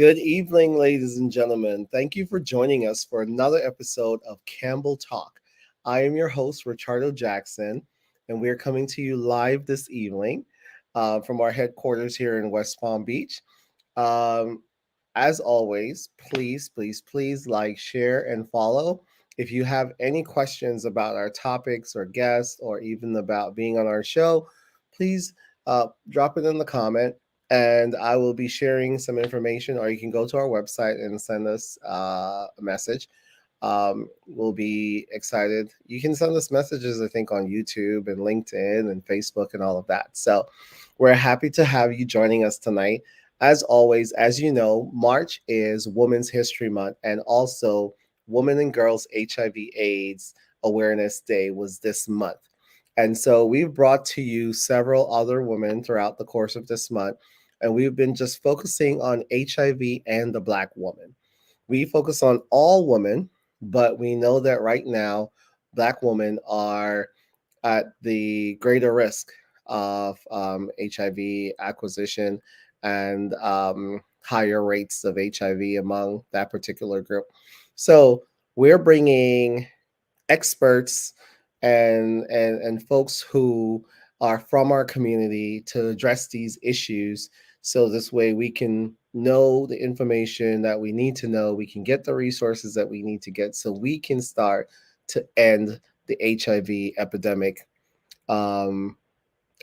Good evening, ladies and gentlemen. Thank you for joining us for another episode of Campbell Talk. I am your host, Ricardo Jackson, and we're coming to you live this evening from our headquarters here in West Palm Beach. Um, as always, please like, share, and follow. If you have any questions about our topics or guests, or even about being on our show, please drop it in the comment and I will be sharing some information, or you can go to our website and send us a message. We'll be excited. You can send us messages, I think, on YouTube and LinkedIn and Facebook and all of that. So we're happy to have you joining us tonight. As always, as you know, March is Women's History Month, and also Women and Girls HIV/AIDS Awareness Day was this month. And so we've brought to you several other women throughout the course of this month, and we've been just focusing on HIV and the Black woman. We focus on all women, but we know that right now, Black women are at the greater risk of HIV acquisition and higher rates of HIV among that particular group. So we're bringing experts and folks who are from our community to address these issues, so this way we can know the information that we need to know, we can get the resources that we need to get, so we can start to end the HIV epidemic um,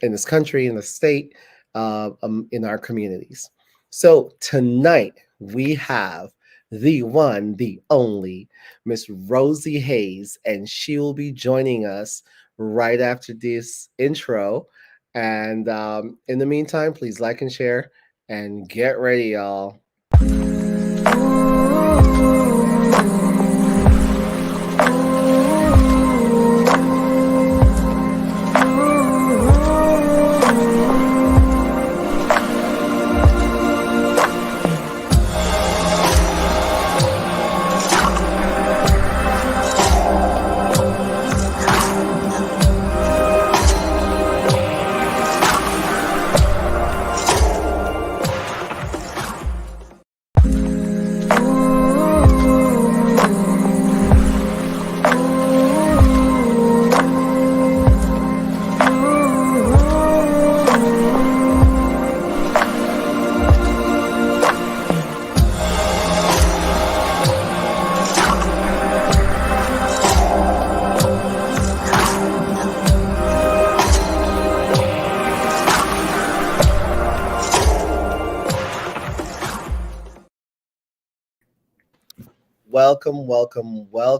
in this country, in the state, in our communities. So tonight we have the one, the only Miss Rosie Hayes, and she will be joining us right after this intro. And in the meantime, please like and share and get ready, y'all.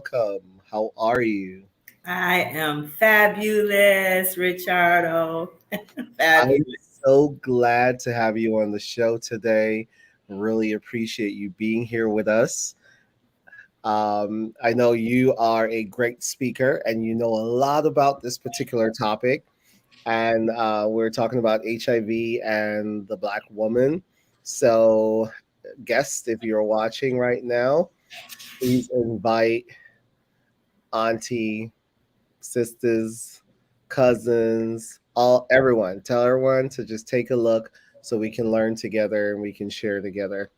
Welcome. How are you? I am fabulous, Ricardo. I'm Fabulous. so glad to have you on the show today. Really appreciate you being here with us. I know you are a great speaker and you know a lot about this particular topic. And we're talking about HIV and the Black woman. So, guests, if you're watching right now, please invite auntie, sisters, cousins, all everyone. Tell everyone to just take a look so we can learn together and we can share together.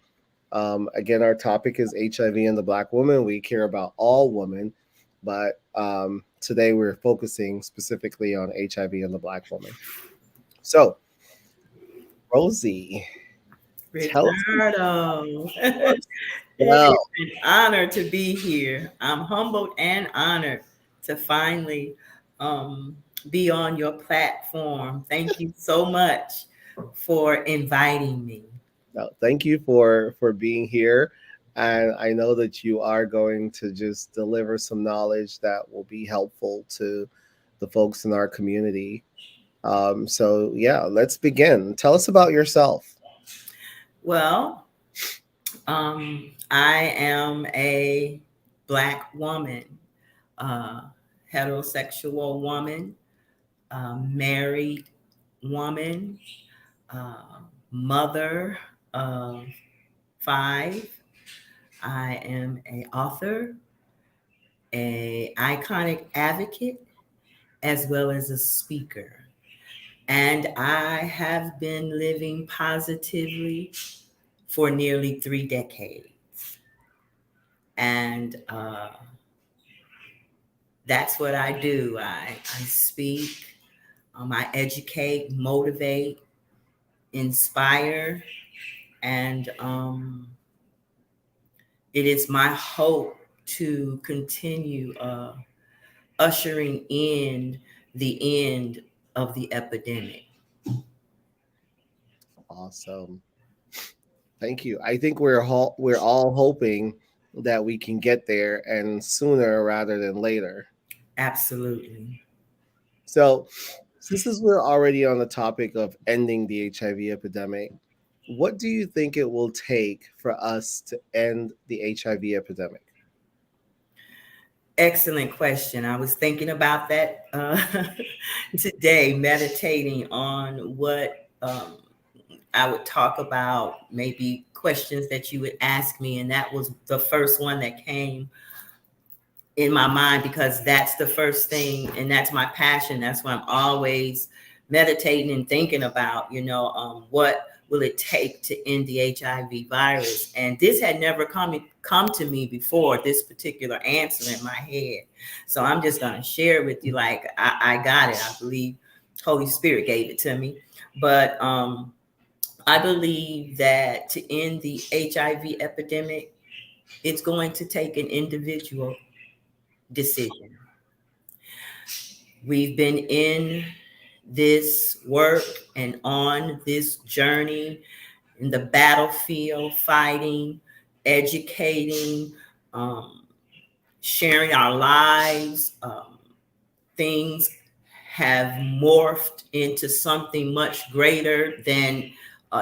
Again, our topic is HIV and the Black woman. We care about all women, but today we're focusing specifically on HIV and the Black woman. So, Rosie, tell us Ricardo. yours. Well, It's an honor to be here. I'm humbled and honored to finally um, be on your platform. Thank you so much for inviting me. no, thank you for being here, and I know that you are going to just deliver some knowledge that will be helpful to the folks in our community. So yeah, let's begin. Tell us about yourself. Well, I am a Black woman, uh, heterosexual woman, married woman, uh, mother of five. I am a author, a iconic advocate, as well as a speaker. And I have been living positively for nearly 3 decades. And that's what I do. I speak, I educate, motivate, inspire, and it is my hope to continue ushering in the end of the epidemic. Awesome. Thank you. I think we're all hoping that we can get there and sooner rather than later. Absolutely. So, since we're already on the topic of ending the HIV epidemic, what do you think it will take for us to end the HIV epidemic? Excellent question. I was thinking about that today, meditating on what I would talk about, maybe questions that you would ask me. And that was the first one that came in my mind because that's the first thing and that's my passion. That's what I'm always meditating and thinking about, what will it take to end the HIV virus? And this had never come to me before, this particular answer in my head. So I'm just going to share with you, like, I got it. I believe Holy Spirit gave it to me. But I believe that to end the HIV epidemic, it's going to take an individual decision. We've been in this work and on this journey in the battlefield, fighting, educating, um, sharing our lives. Things have morphed into something much greater than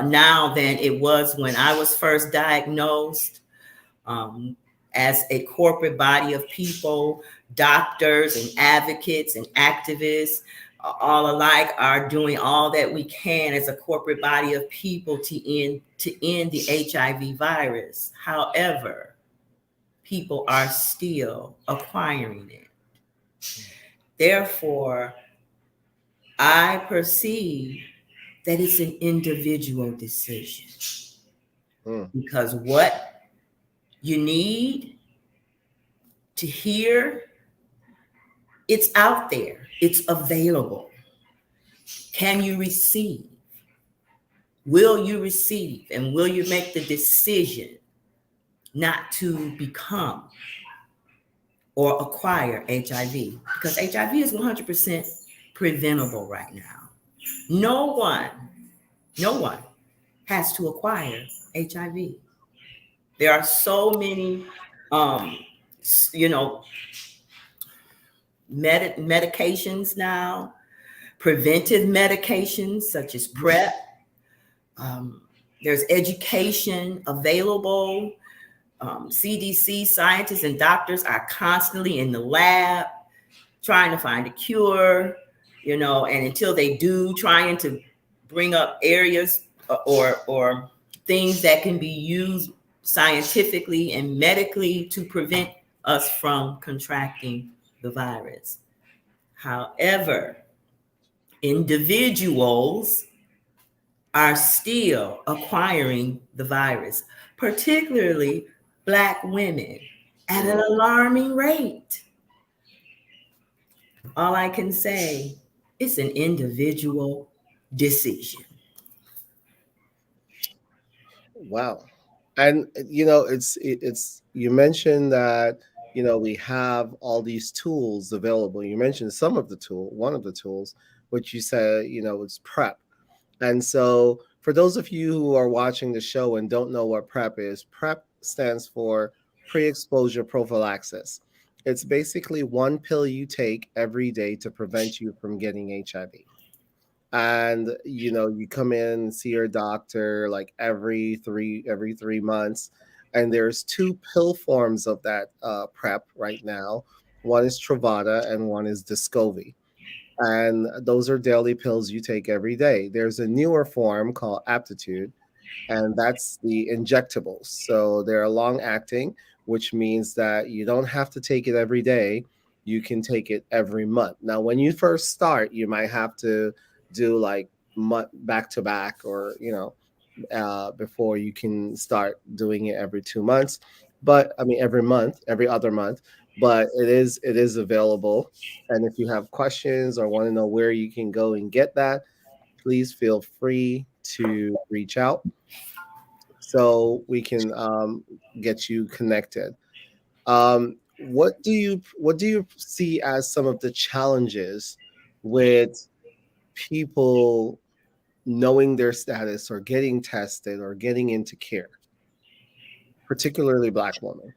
now than it was when I was first diagnosed. Um, as a corporate body of people, doctors and advocates and activists, all alike, are doing all that we can as a corporate body of people to end the HIV virus. However, people are still acquiring it. Therefore, I perceive that it's an individual decision Hmm. because what you need to hear, it's out there, it's available. Can you receive? Will you receive? And will you make the decision not to become or acquire HIV? Because HIV is 100% preventable right now. No one has to acquire HIV. There are so many, um, you know, medications now, preventive medications such as PrEP. Um, there's education available. CDC scientists and doctors are constantly in the lab trying to find a cure, and until they do, trying to bring up areas or things that can be used scientifically and medically to prevent us from contracting the virus. However, individuals are still acquiring the virus, particularly Black women, at an alarming rate. All I can say, it's an individual decision. Wow. And it's you mentioned that we have all these tools available. You mentioned one of the tools, which you said it's PrEP. And so, for those of you who are watching the show and don't know what PrEP is, PrEP stands for pre exposure prophylaxis. It's basically one pill you take every day to prevent you from getting HIV. And you come in and see your doctor like every 3 months. And there's two pill forms of that PrEP right now. One is Truvada and one is Descovy, and those are daily pills you take every day. There's a newer form called Aptitude, and that's the injectables. So they're long acting, which means that you don't have to take it every day. You can take it every month. Now, when you first start, you might have to do like back to back, or before you can start doing it every 2 months. But I mean, every month, every other month. But it is available. And if you have questions or want to know where you can go and get that, please feel free to reach out so we can get you connected. What do you see as some of the challenges with people knowing their status or getting tested or getting into care, particularly Black women?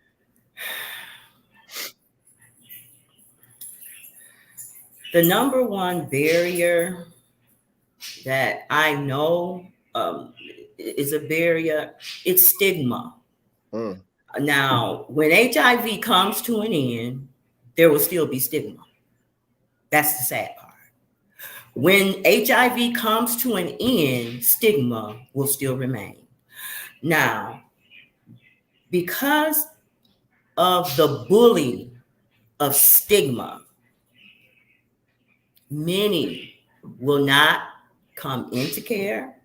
The number one barrier that I know is a barrier, it's stigma. Mm, Now, when HIV comes to an end, there will still be stigma. That's the sad part. When HIV comes to an end, stigma will still remain. Now, because of the bully of stigma, many will not come into care,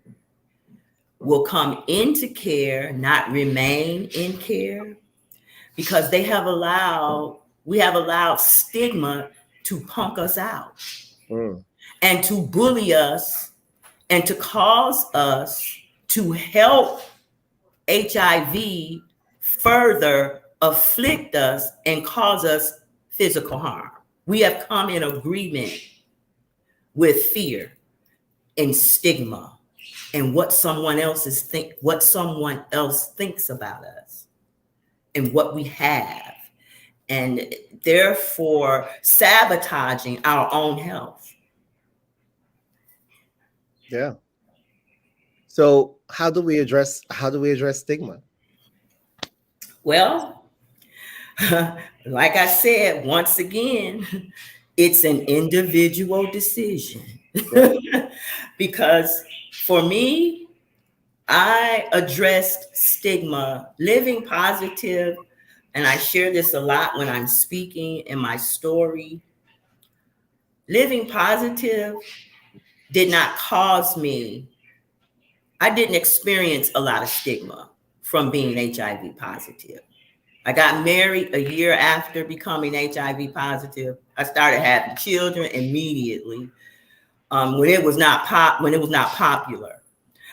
will come into care, not remain in care, because we have allowed stigma to punk us out mm, and to bully us and to cause us to help HIV further afflict us and cause us physical harm. We have come in agreement with fear and stigma and what someone else thinks about us and what we have, and therefore sabotaging our own health. yeah. So how do we address stigma? Well, like I said, once again, it's an individual decision. Yeah. Because for me, I addressed stigma, living positive, and I share this a lot when I'm speaking in my story. Living positive did not cause me, I didn't experience a lot of stigma from being HIV positive. I got married a year after becoming HIV positive. I started having children immediately when it was not popular.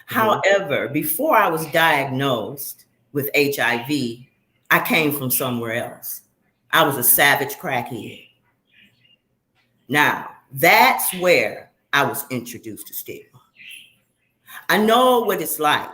Hmm. However, before I was diagnosed with HIV, I came from somewhere else. I was a savage crackhead. Now, that's where I was introduced to stigma. I know what it's like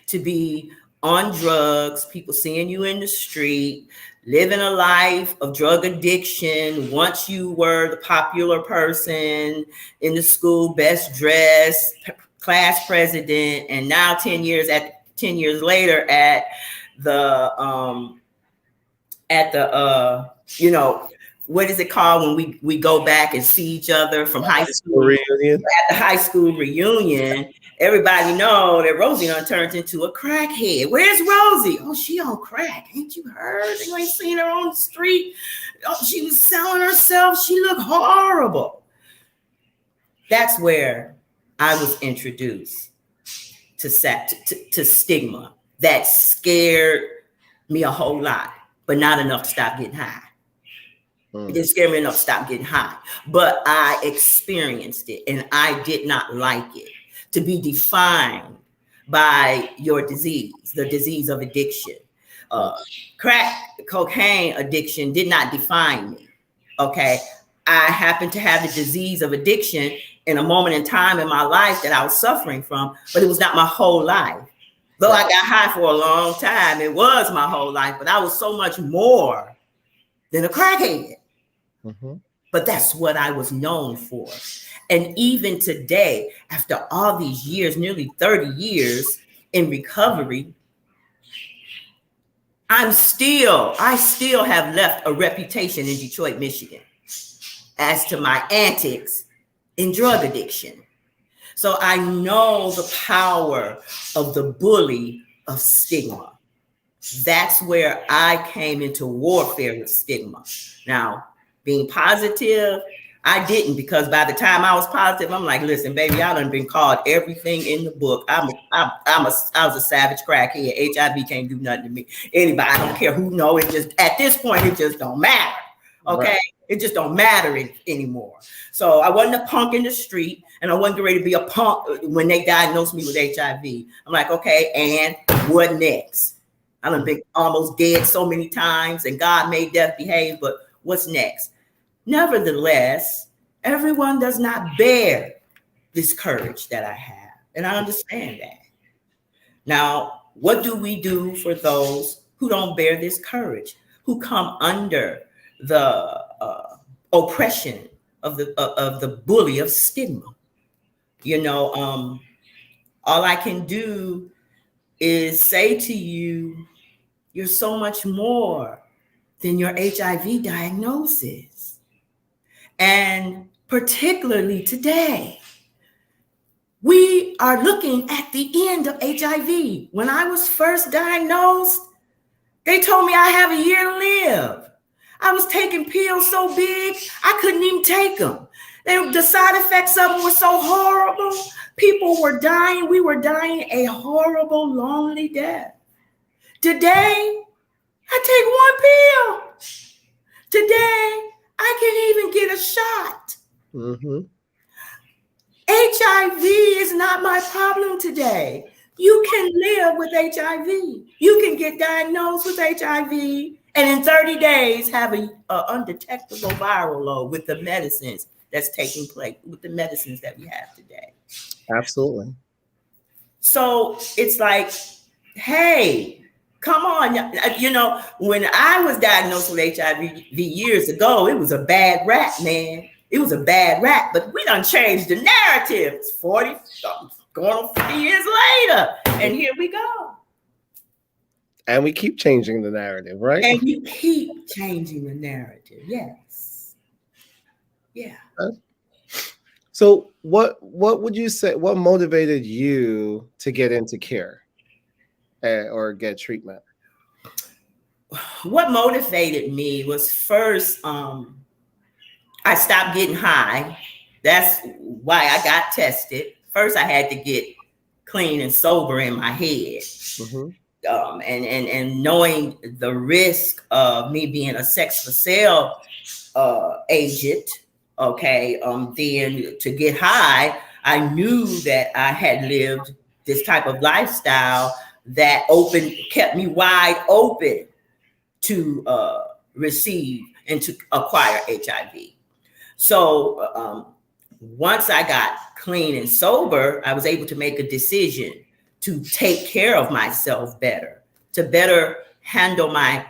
to be on drugs, people seeing you in the street, living a life of drug addiction. Once you were the popular person in the school, best dressed, class president, and now 10 years later the at the you know, what is it called when we go back and see each other from high High school school, reunion. at the high school reunion? Everybody know that Rosie done turned into a crackhead. Where's Rosie? Oh, she on crack. Ain't you heard? You ain't seen her on the street. Oh, she was selling herself. She looked horrible. That's where I was introduced to stigma that scared me a whole lot, but not enough to stop getting high. It Mm, didn't scare me enough to stop getting high, but I experienced it and I did not like it. To be defined by your disease, the disease of addiction. yeah. Crack cocaine addiction did not define me. Okay. I happened to have the disease of addiction in a moment in time in my life that I was suffering from, but it was not my whole life. Though I Right. got high for a long time, it was my whole life, but I was so much more than a crackhead. Hmm. But that's what I was known for. And even today, after all these years, nearly 30 years in recovery, I still have left a reputation in Detroit, Michigan as to my antics in drug addiction. So I know the power of the bully of stigma. That's where I came into warfare with stigma. Now, being positive, I didn't, because by the time I was positive, I'm like, listen, baby, I done been called everything in the book. I was a savage crackhead. HIV can't do nothing to me. Anybody, I don't care who know it. Just at this point, it just don't matter. Okay, Right. it just don't matter anymore. So I wasn't a punk in the street, and I wasn't ready to be a punk when they diagnosed me with HIV. I'm like, okay, and what next? I done been almost dead so many times, and God made death behave. But what's next? Nevertheless, everyone does not bear this courage that I have, and I understand that. Now, what do we do for those who don't bear this courage, who come under the oppression of the bully of stigma? You know, all I can do is say to you, you're so much more than your HIV diagnosis. And particularly today, we are looking at the end of HIV. When I was first diagnosed, they told me I have a year to live. I was taking pills so big, I couldn't even take them. The side effects of them were so horrible. People were dying. We were dying a horrible, lonely death. Today, I take one pill. Today, I can even get a shot. Mm-hmm. HIV is not my problem today. You can live with HIV. You can get diagnosed with HIV and in 30 days have an undetectable viral load with the medicines that's taking place, with the medicines that we have today. Absolutely. So it's like, hey, come on. You know, when I was diagnosed with HIV years ago, it was a bad rap, man. It was a bad rap, but we done changed the narrative. It's 40, going on 50 years later, and here we go. And we keep changing the narrative, right? And we keep changing the narrative. Yes. Yeah. So what would you say, what motivated you to get into care or get treatment? What motivated me was first, I stopped getting high. That's why I got tested. First, I had to get clean and sober in my head. Mm-hmm. And knowing the risk of me being a sex for sale agent, okay, then to get high, I knew that I had lived this type of lifestyle that kept me wide open to receive and to acquire HIV. So once I got clean and sober, I was able to make a decision to take care of myself better, to better handle my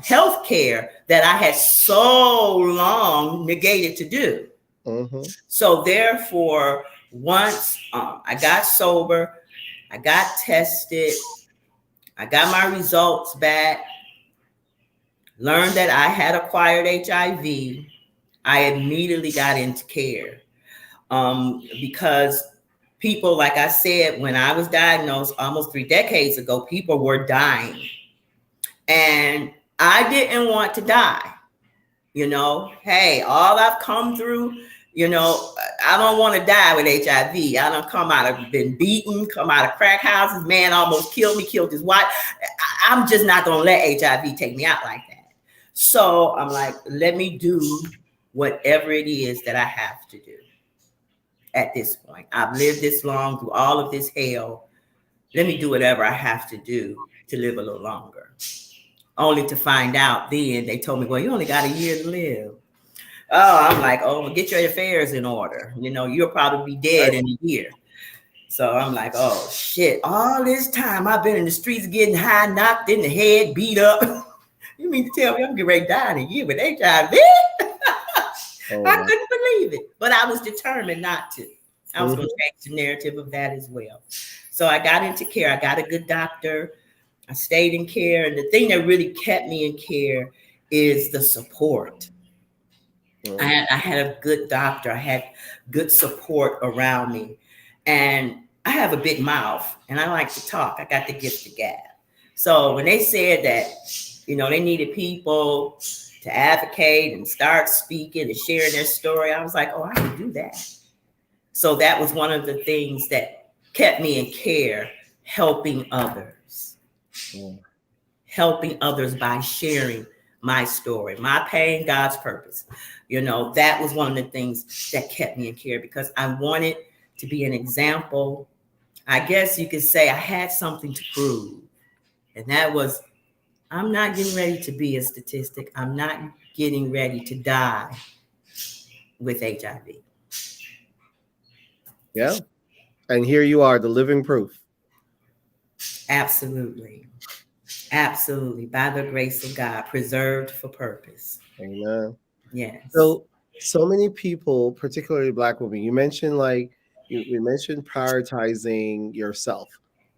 health care that I had so long negated to do. Mm-hmm. So therefore, once I got sober, I got tested, I got my results back, learned that I had acquired HIV, I immediately got into care because people, like I said, when I was diagnosed almost 3 decades ago, people were dying. And I didn't want to die. You know, hey, all I've come through, you know, I don't want to die with HIV. I don't come out of, been beaten, come out of crack houses. Man almost killed me, killed his wife. I'm just not going to let HIV take me out like that. So I'm like, let me do whatever it is that I have to do at this point. I've lived this long through all of this hell. Let me do whatever I have to do to live a little longer. Only to find out then they told me, well, you only got a year to live. Oh, I'm like, oh, get your affairs in order. You know, you'll probably be dead in a year. So I'm like, oh, shit. All this time I've been in the streets getting high, knocked in the head, beat up. You mean to tell me I'm getting ready to die in a year with HIV? I couldn't believe it. But I was determined not to. I was going to change the narrative of that as well. So I got into care. I got a good doctor. I stayed in care. And the thing that really kept me in care is the support. I had a good doctor. I had good support around me. And I have a big mouth and I like to talk. I got the gift of gab. So when they said that, you know, they needed people to advocate and start speaking and sharing their story. I was like, oh, I can do that. So that was one of the things that kept me in care, helping others, Mm. helping others by sharing my story, my pain, God's purpose. That was one of the things that kept me in care because I wanted to be an example. I guess you could say I had something to prove. And that was, I'm not getting ready to be a statistic. I'm not getting ready to die with HIV. Yeah. And here you are, the living proof. Absolutely. Absolutely. By the grace of God, preserved for purpose. Amen. Yes. So many people, particularly Black women, you mentioned like we mentioned prioritizing yourself,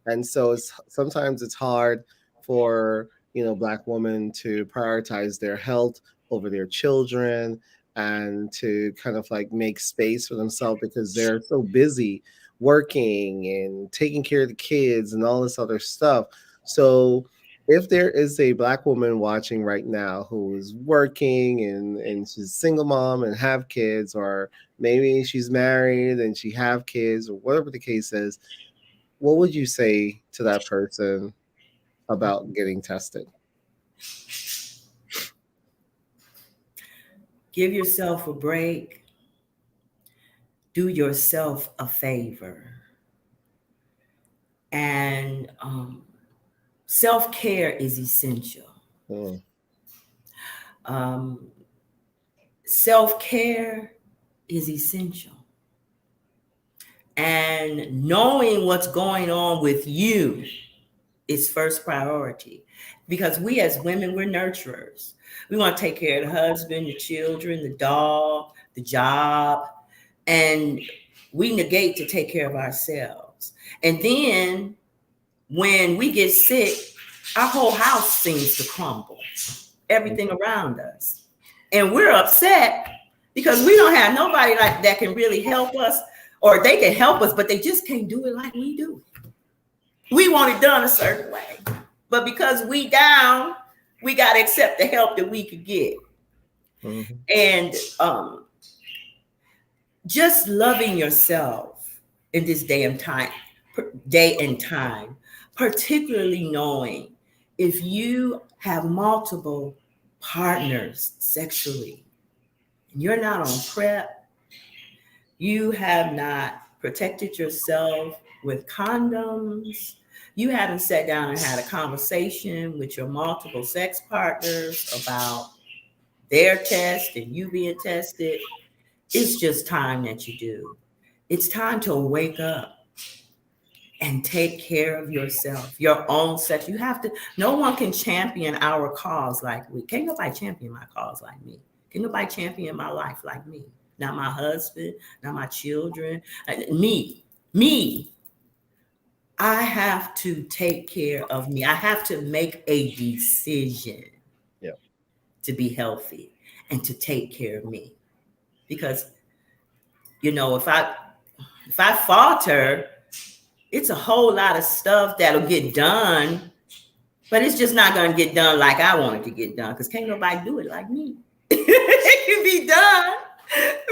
and so it's sometimes it's hard for Black women to prioritize their health over their children and to kind of like make space for themselves because they're so busy working and taking care of the kids and all this other stuff. So if there is a Black woman watching right now who is working and she's a single mom and have kids, or maybe she's married and she have kids, or whatever the case is, what would you say to that person about getting tested? Give yourself a break. Do yourself a favor. And self care is essential. Mm, Um, Self care is essential. And knowing what's going on with you is first priority because we as women, we're nurturers. We want to take care of the husband, the children, the dog, the job, and we negate to take care of ourselves. And then when we get sick, our whole house seems to crumble, everything around us. And we're upset because we don't have nobody like that can really help us, or they can help us, but they just can't do it like we do. We want it done a certain way. But because we down, we got to accept the help that we could get. mhm. And just loving yourself in this day and time, particularly knowing if you have multiple partners sexually, and you're not on PrEP, you have not protected yourself with condoms, you haven't sat down and had a conversation with your multiple sex partners about their test and you being tested, it's just time that you do. It's time to wake up and take care of yourself, your own sex. You have to, no one can champion our cause like we. Can't nobody champion my cause like me. Can't nobody champion my life like me. Not my husband, not my children. Me. I have to take care of me. I have to make a decision Yeah. to be healthy and to take care of me. Because, if I falter, it's a whole lot of stuff that'll get done, but it's just not going to get done like I want it to get done because can't nobody do it like me. It can be done,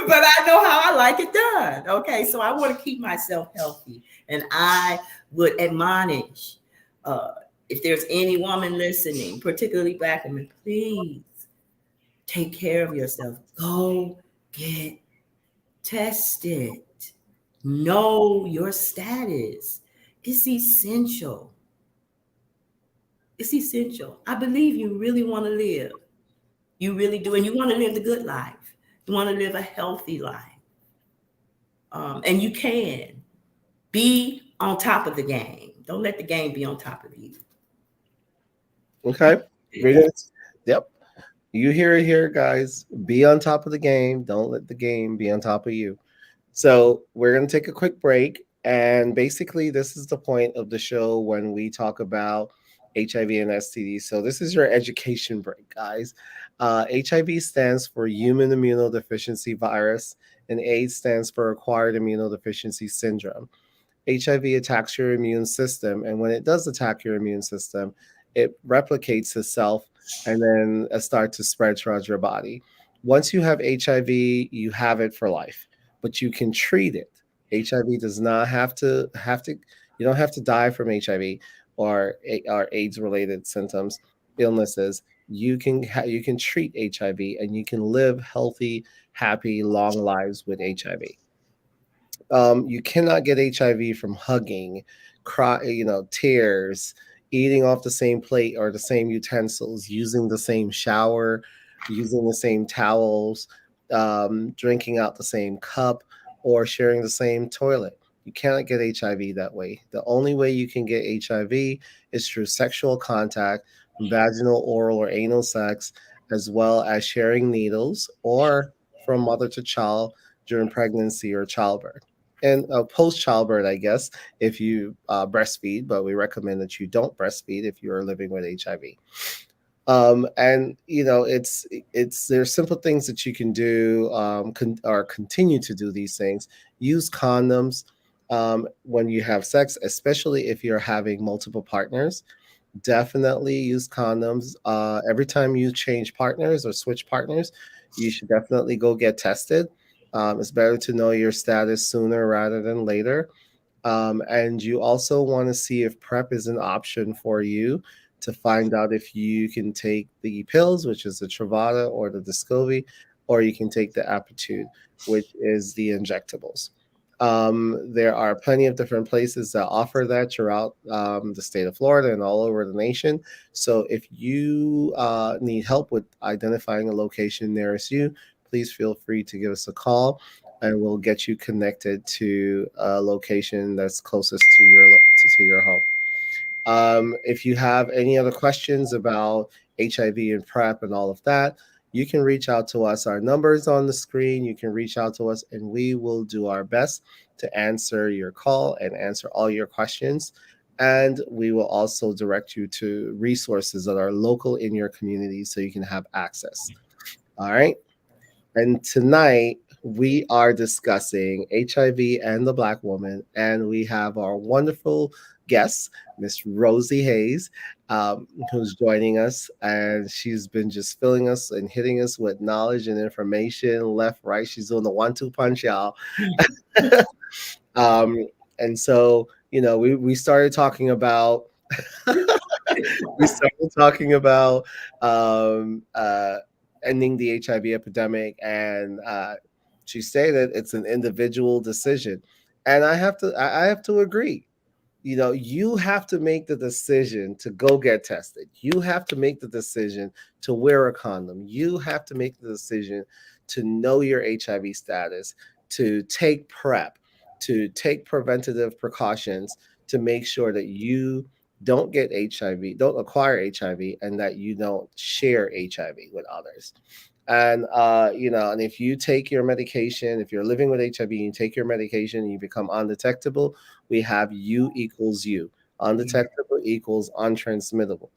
but I know how I like it done. Okay, so I want to keep myself healthy, and I would admonish if there's any woman listening, particularly Black women, please take care of yourself. Go get tested. Know your status. It's essential. It's essential. I believe you really want to live. You really do. And you want to live the good life. You want to live a healthy life. And you can be on top of the game. Don't let the game be on top of you. Okay. Great. Yep. You hear it here, guys. Be on top of the game. Don't let the game be on top of you. So we're going to take a quick break. And basically, this is the point of the show when we talk about HIV and STD. So this is your education break, guys. HIV stands for Human Immunodeficiency Virus, and AIDS stands for Acquired Immunodeficiency Syndrome. HIV attacks your immune system, and when it does attack your immune system, it replicates itself and then start to spread throughout your body. Once you have HIV, you have it for life, but you can treat it. HIV does not have to. You don't have to die from HIV or AIDS related symptoms, illnesses. You can treat HIV and you can live healthy, happy, long lives with HIV. You cannot get HIV from hugging, tears, eating off the same plate or the same utensils, using the same shower, using the same towels, drinking out the same cup, or sharing the same toilet. You cannot get HIV that way. The only way you can get HIV is through sexual contact, vaginal, oral, or anal sex, as well as sharing needles or from mother to child during pregnancy or childbirth and post childbirth, I guess, if you breastfeed, but we recommend that you don't breastfeed if you're living with HIV. And it's there's simple things that you can do or continue to do these things. Use condoms when you have sex, especially if you're having multiple partners. Definitely use condoms. Every time you change partners or switch partners, you should definitely go get tested. It's better to know your status sooner rather than later. And you also want to see if PrEP is an option for you to find out if you can take the pills, which is the Truvada or the Descovy, or you can take the Aptitude, which is the injectables. There are plenty of different places that offer that throughout the state of Florida and all over the nation. So if you need help with identifying a location nearest you, please feel free to give us a call and we'll get you connected to a location that's closest to to your home. If you have any other questions about HIV and PrEP and all of that, you can reach out to us. Our number is on the screen. You can reach out to us, and we will do our best to answer your call and answer all your questions. And we will also direct you to resources that are local in your community so you can have access. All right. And tonight we are discussing HIV and the Black woman, and we have our wonderful guest, Miss Rosie Hayes, who's joining us, and she's been just filling us and hitting us with knowledge and information left, right. She's doing the 1-2 punch, y'all. um, and so, we started talking about we started talking about um, uh, ending the HIV epidemic, and she stated it's an individual decision, and I have to agree. You have to make the decision to go get tested. You have to make the decision to wear a condom. You have to make the decision to know your HIV status, to take PrEP, to take preventative precautions to make sure that you don't get HIV, don't acquire HIV, and that you don't share HIV with others. And and if you take your medication, if you're living with HIV and you take your medication and you become undetectable, we have U equals U. Undetectable equals untransmittable.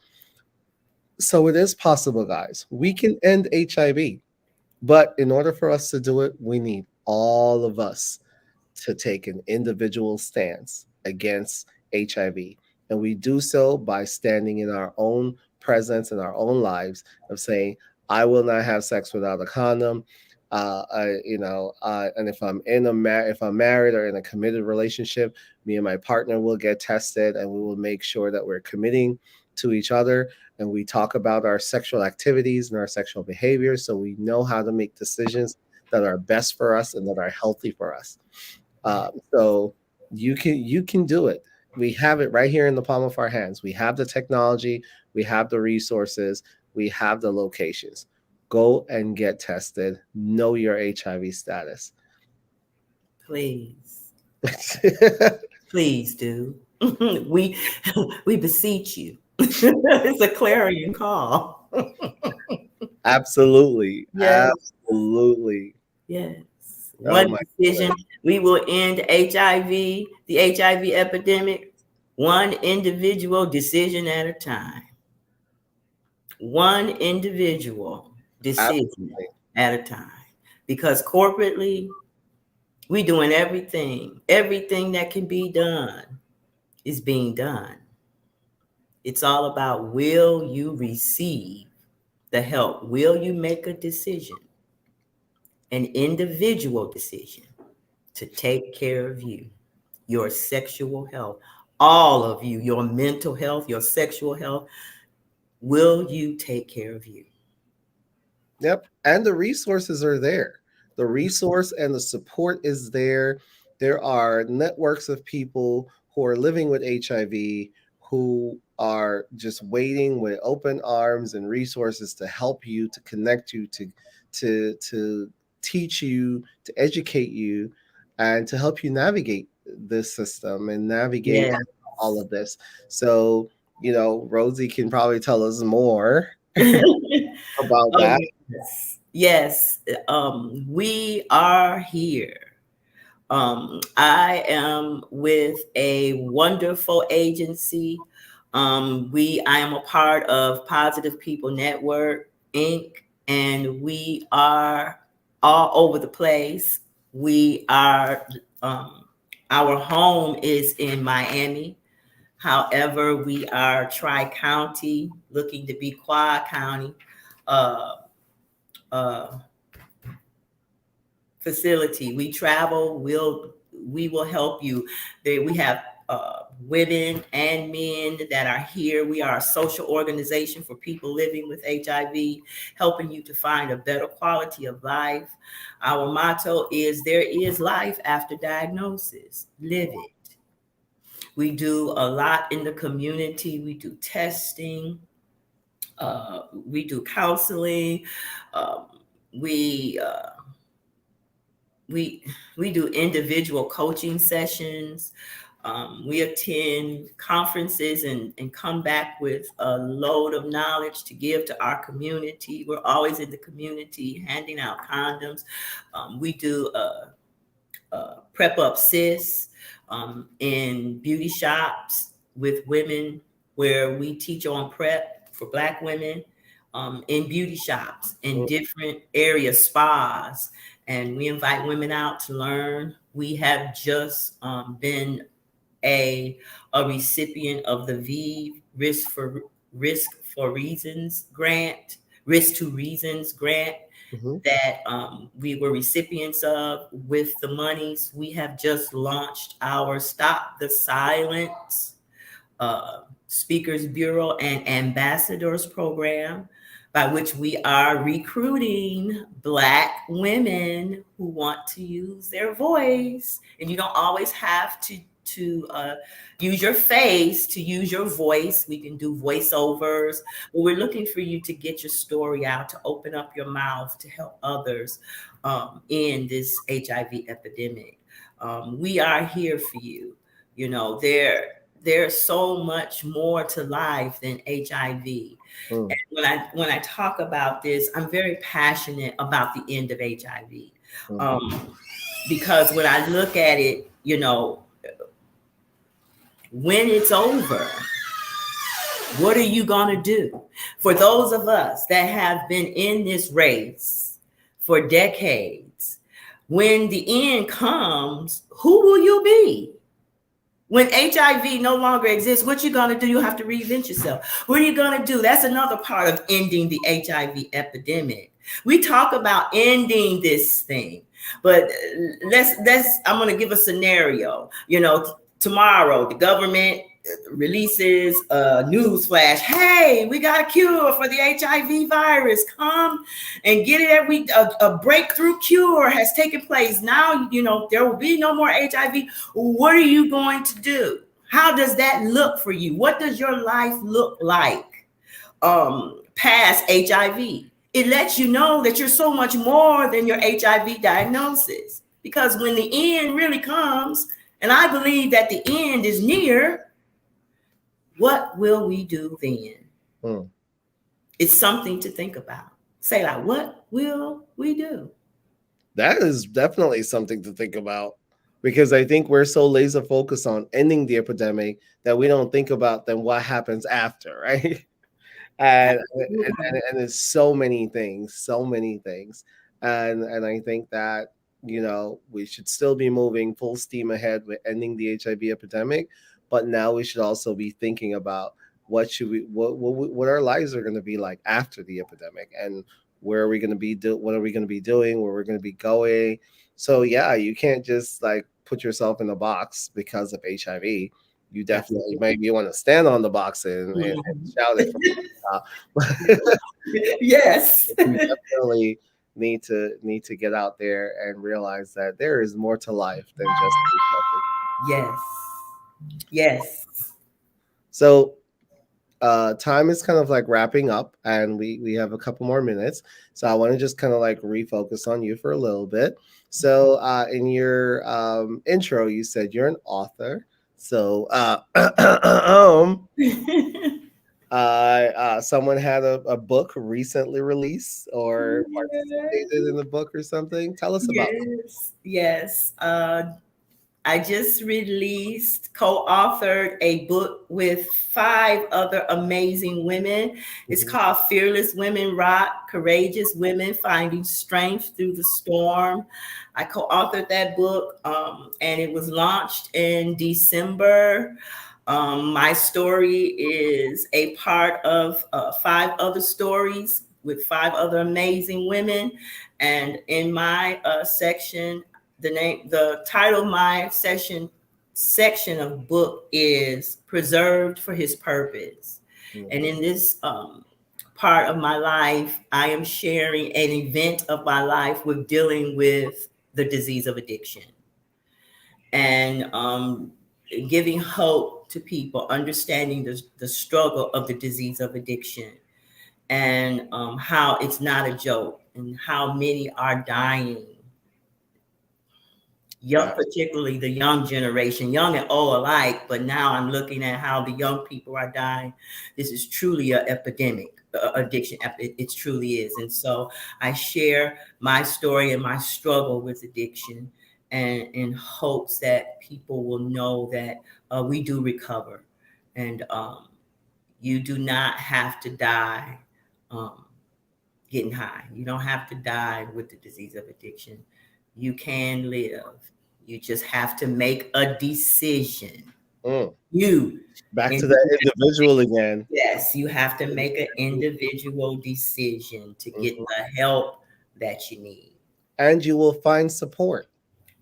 So it is possible, guys. We can end HIV, but in order for us to do it, we need all of us to take an individual stance against HIV. And we do so by standing in our own presence in our own lives of saying, I will not have sex without a condom. And if I'm married or in a committed relationship, me and my partner will get tested, and we will make sure that we're committing to each other, and we talk about our sexual activities and our sexual behaviors, so we know how to make decisions that are best for us and that are healthy for us. So you can do it. We have it right here in the palm of our hands. We have the technology, we have the resources, we have the locations. Go and get tested. Know your HIV status. Please, please do. we we beseech you. It's a clarion call. Absolutely. Yes, Absolutely. yes. Oh One my decision, we will end HIV, the HIV epidemic, one individual decision at a time. One individual God. decision at a time. Because corporately, we doing everything. Everything that can be done is being done. It's all about, will you receive the help. Will you make a decision, an individual decision, to take care of you, your sexual health, all of you, your mental health, your sexual health? Will you take care of you? Yep. And the resources are there. The resource and the support is there. There are networks of people who are living with HIV who are just waiting with open arms and resources to help you, to connect you, to teach you, to educate you, and to help you navigate this system and navigate Yes. all of this. So, Rosie can probably tell us more about Oh, that. yes. Yes. We are here. I am with a wonderful agency. I am a part of Positive People Network, Inc., and we are all over the place. We are, um, our home is in Miami. However, we are Tri-County, looking to be Quad County. Uh, uh, Facility. We travel. We will help you. We have women and men that are here. We are a social organization for people living with HIV, helping you to find a better quality of life. Our motto is there is life after diagnosis. Live it. We do a lot in the community. We do testing. We do counseling. Um, we we we do individual coaching sessions. We attend conferences and come back with a load of knowledge to give to our community. We're always in the community handing out condoms. We do prep up sis in beauty shops with women, where we teach on prep for Black women in beauty shops in different areas, spas, and we invite women out to learn. We have just been a a recipient of the V Risk for Reasons grant, Risk to Reasons grant, Mhm. that we were recipients of. With the monies, we have just launched our Stop the Silence Speakers Bureau and Ambassadors Program, by which we are recruiting Black women who want to use their voice. And you don't always have to use your face to use your voice. We can do voiceovers, but we're looking for you to get your story out, to open up your mouth, to help others in this HIV epidemic. We are here for you. You know, there's so much more to life than HIV. Mm. And when I talk about this, I'm very passionate about the end of HIV, Mhm. um, because when I look at it, when it's over, what are you gonna do? For those of us that have been in this race for decades, when the end comes, who will you be? When HIV no longer exists, what you gonna do? You have to reinvent yourself. What are you gonna do? That's another part of ending the HIV epidemic. We talk about ending this thing, but let's. I'm gonna give a scenario. Tomorrow the government releases a news flash. Hey, we got a cure for the HIV virus. Come and get it. A breakthrough cure has taken place. Now there will be no more HIV. What are you going to do? How does that look for you? What does your life look like past HIV? It lets you know that you're so much more than your HIV diagnosis. Because when the end really comes, and I believe that the end is near, what will we do then? Mm. It's something to think about. Say, like, what will we do? That is definitely something to think about because I think we're so laser focused on ending the epidemic that we don't think about then what happens after, right? And it's so many things, and I think that we should still be moving full steam ahead with ending the HIV epidemic, but now we should also be thinking about what should we what our lives are going to be like after the epidemic, and where are we going to be what are we going to be doing, where we're going to be going. So yeah, you can't just like put yourself in a box because of HIV. You definitely Absolutely. maybe want to stand on the box and Mhm. shout it from the top. Yes. You definitely need to get out there and realize that there is more to life than just HIV. Yes. Yes. So time is kind of like wrapping up, and we have a couple more minutes, so I want to just kind of like refocus on you for a little bit. So in your intro you said you're an author. So someone had a book recently released or participated in Yes. the book or something. Tell us about Yes. Yes. I just released, co-authored a book with 5 other amazing women. it. It's called Fearless Women Rock, Courageous Women Finding Strength Through the Storm. I co-authored that book, and it was launched in December. My story is a part of 5 other stories with 5 other amazing women. And in my section, the title of my section of book is Preserved for His Purpose. And Mhm. in this part of my life, I am sharing an event of my life with dealing with the disease of addiction, and giving hope to people, understanding the struggle of the disease of addiction, and how it's not a joke, and how many are dying, young, Wow. particularly the young generation, young and old alike. But now I'm looking at how the young people are dying. This is truly an epidemic, addiction. It truly is. And so I share my story and my struggle with addiction, and in hopes that people will know that we do recover, and you do not have to die um, getting high. You don't have to die with the disease of addiction. You can live. You just have to make a decision. Mm. You, Back to individual, that individual again. yes, you have to make an individual decision to get Mhm. the help that you need. And you will find support.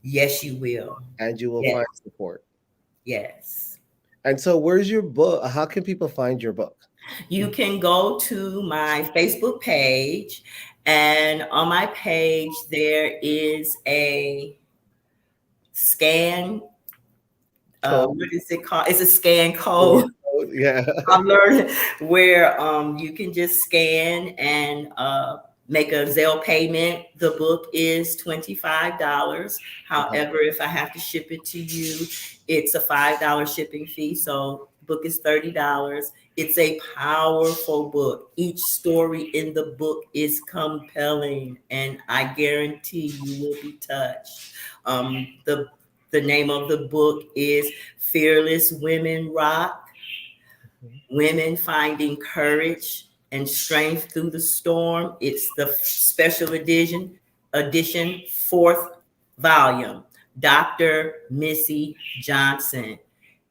Yes, you will. And you will Yes, find support. yes. And so, where's your book? How can people find your book? You can go to my Facebook page, and on my page, there is a scan. Code, What is it called? It's a scan QR code. code. Yeah. I'm learning where you can just scan and make a Zelle payment. The book is $25. Okay. However, if I have to ship it to you, it's a $5 shipping fee. So the book is $30. It's a powerful book. Each story in the book is compelling, and I guarantee you will be touched. The name of the book is Fearless Women Rock, Women Finding Courage and Strength Through the Storm. It's the special edition, 4th volume. Dr. Missy Johnson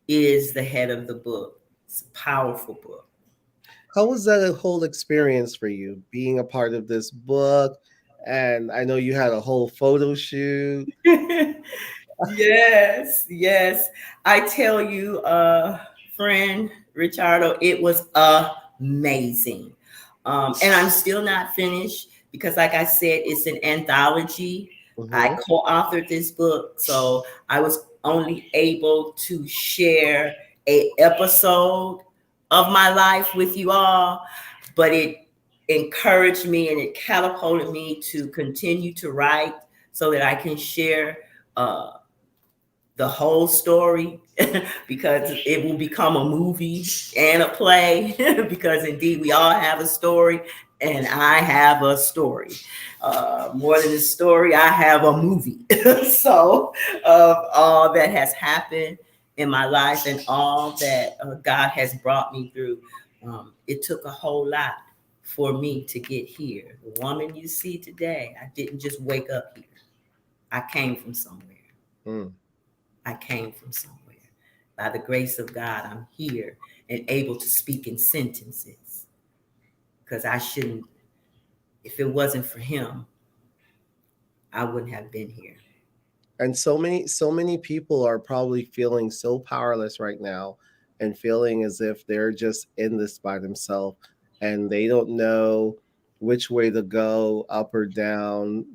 is the head of the book. It's a powerful book. How was that a whole experience for you being a part of this book? And I know you had a whole photo shoot. Yes, yes. I tell you, friend Richardo, it was amazing. And I'm still not finished because, like I said, it's an anthology. I Hmm. co-authored this book, so I was only able to share a episode of my life with you all, but it encouraged me and it catapulted me to continue to write so that I can share uh, the whole story because it will become a movie and a play because indeed we all have a story, and I have a story. More than a story, I have a movie. So of all that has happened in my life and all that God has brought me through, it took a whole lot for me to get here. The woman you see today, I didn't just wake up here. I came from somewhere. Mm. I came from somewhere. By the grace of God, I'm here and able to speak in sentences because I shouldn't, if it wasn't for him, I wouldn't have been here. And so many people are probably feeling so powerless right now and feeling as if they're just in this by themselves and they don't know which way to go, up or down,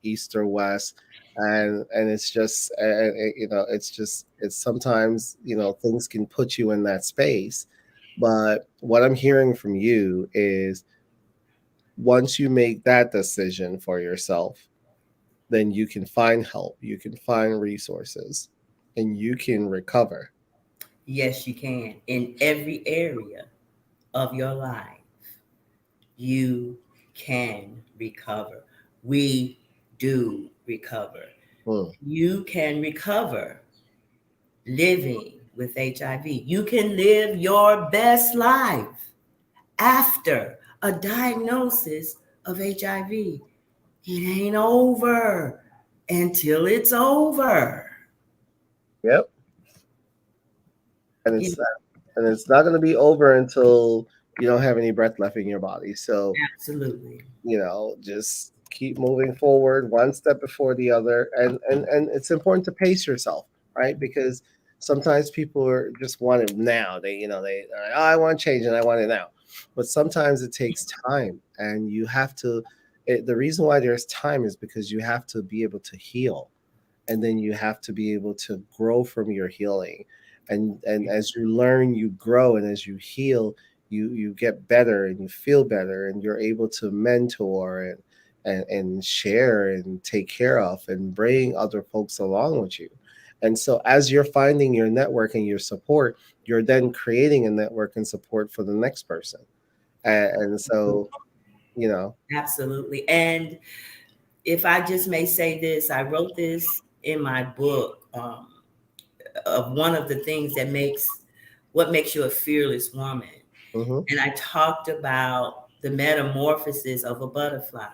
east or west. And it's just it's just it's sometimes things can put you in that space. But what I'm hearing from you is once you make that decision for yourself, then you can find help, you can find resources, and you can recover. Yes, you can. In every area of your life, you can recover. We do recover. Mm, You can recover living with HIV. You can live your best life after a diagnosis of HIV. It ain't over until it's over. yep. And You it's know, and it's not going to be over until you don't have any breath left in your body. So absolutely. just keep moving forward one step before the other, and it's important to pace yourself, right? Because sometimes people are just want it now. They're like, oh, I want change and I want it now. But sometimes it takes time, and you have to the reason why there's time is because you have to be able to heal, and then you have to be able to grow from your healing. And as you learn, you grow, and as you heal, you get better and you feel better, and you're able to mentor and share and take care of and bring other folks along with you. And so as you're finding your network and your support, you're then creating a network and support for the next person. And so you know Absolutely. And if I just may say this, I wrote this in my book of one of the things that makes what makes you a fearless woman. hmm And I talked about the metamorphosis of a butterfly.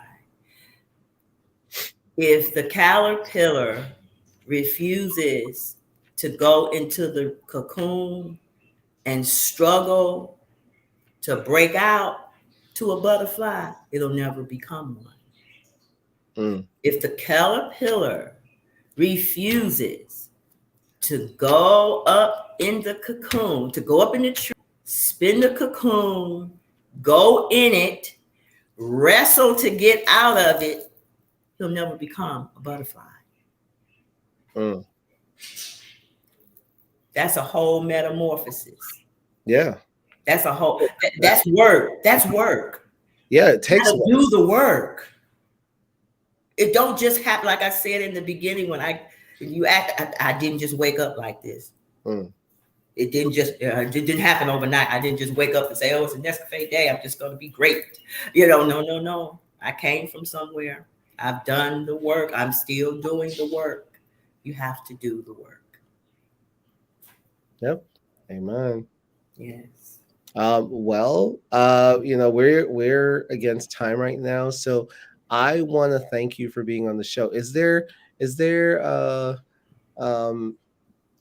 If the caterpillar refuses to go into the cocoon and struggle to break out to a butterfly, it'll never become one. mm, If the caterpillar refuses to go up in the cocoon, to go up in the tree, spin the cocoon, go in it, wrestle to get out of it, he'll never become a butterfly. mm. That's a whole metamorphosis. Yeah. That's a whole, that's work. That's work. Yeah, it You takes gotta work. do the work. It don't just happen. Like I said in the beginning, I didn't just wake up like this. Mm. It didn't happen overnight. I didn't just wake up and say, oh, it's a Nescafe day, I'm just going to be great. No. I came from somewhere. I've done the work. I'm still doing the work. You have to do the work. Yep. Amen. Yes. We're against time right now, so I want to thank you for being on the show. Is there um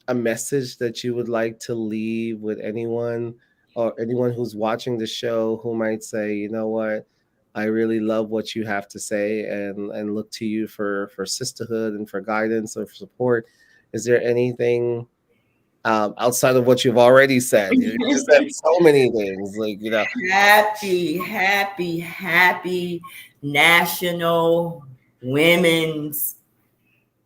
a message that you would like to leave with anyone, or anyone who's watching the show who might say, you know what, I really love what you have to say, and look to you for sisterhood and for guidance or for support? Is there anything outside of what you've already said? You just said so many things, Happy National Women's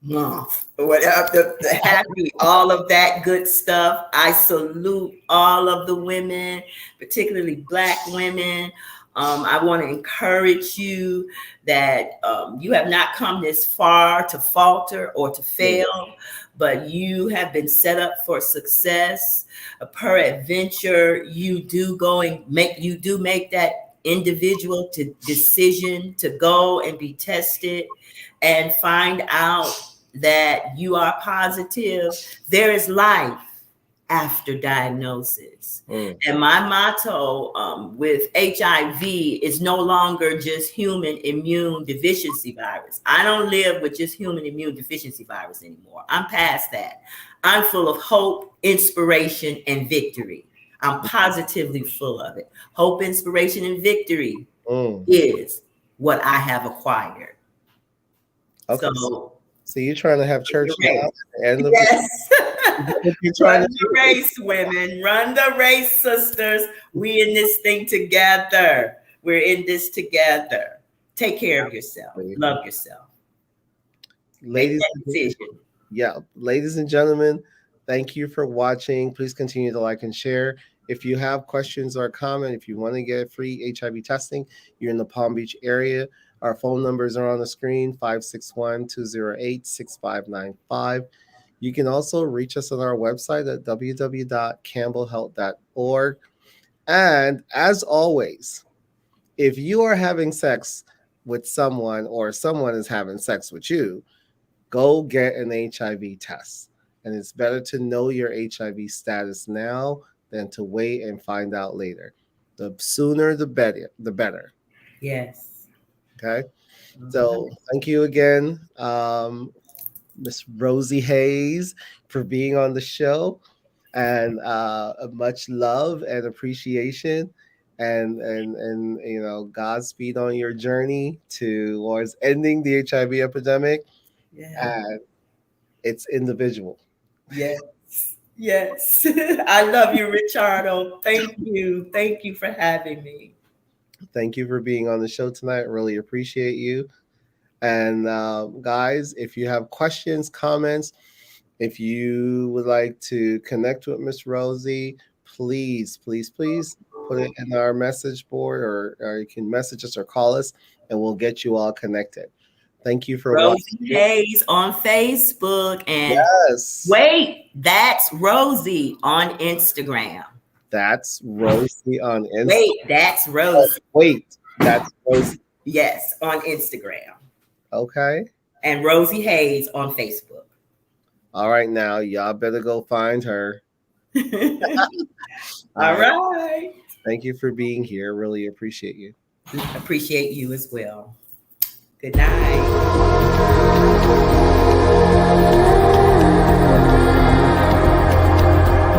Month, or whatever, the happy, all of that good stuff. I salute all of the women, particularly Black women. I want to encourage you that you have not come this far to falter or to fail, but you have been set up for success. Peradventure, you do make that individual decision to go and be tested and find out that you are positive. There is life after diagnosis. Mm. And my motto with HIV is no longer just human immune deficiency virus. I don't live with just human immune deficiency virus anymore. I'm past that. I'm full of hope, inspiration, and victory. I'm positively full of it. Hope, inspiration, and victory Mm. is what I have acquired. Okay. So, So you're trying to have church now at the end of yes. you're trying Run to the race, women. Run the race, sisters. We in this thing together. We're in this together. Take care of yourself. Love yourself. Make ladies, that decision. yeah, ladies and gentlemen, thank you for watching. Please continue to like and share. If you have questions or comment, if you want to get free HIV testing, you're in the Palm Beach area. Our phone numbers are on the screen, 561-208-6595. You can also reach us on our website at www.campbellhealth.org. And as always, if you are having sex with someone or someone is having sex with you, go get an HIV test. And it's better to know your HIV status now than to wait and find out later. The sooner the better, the better. Yes. Okay. So thank you again, Miss Rosie Hayes, for being on the show, and much love and appreciation, and Godspeed on your journey towards ending the HIV epidemic. Yeah. And it's individual. Yes. Yes. I love you, Richardo. Thank you. Thank you for having me. Thank you for being on the show tonight. Really appreciate you. And guys, if you have questions, comments, if you would like to connect with Miss Rosie, please, please, please put it in our message board, or you can message us or call us, and we'll get you all connected. Thank you for Rosie watching. Hayes on Facebook. And Yes. wait, that's Rosie on Instagram. That's Rosie on Instagram. Wait, that's Rosie. Wait, that's Rosie. Yes, on Instagram. Okay. And Rosie Hayes on Facebook. All right, now y'all better go find her. All right. Thank you for being here. Really appreciate you. Appreciate you as well. Good night.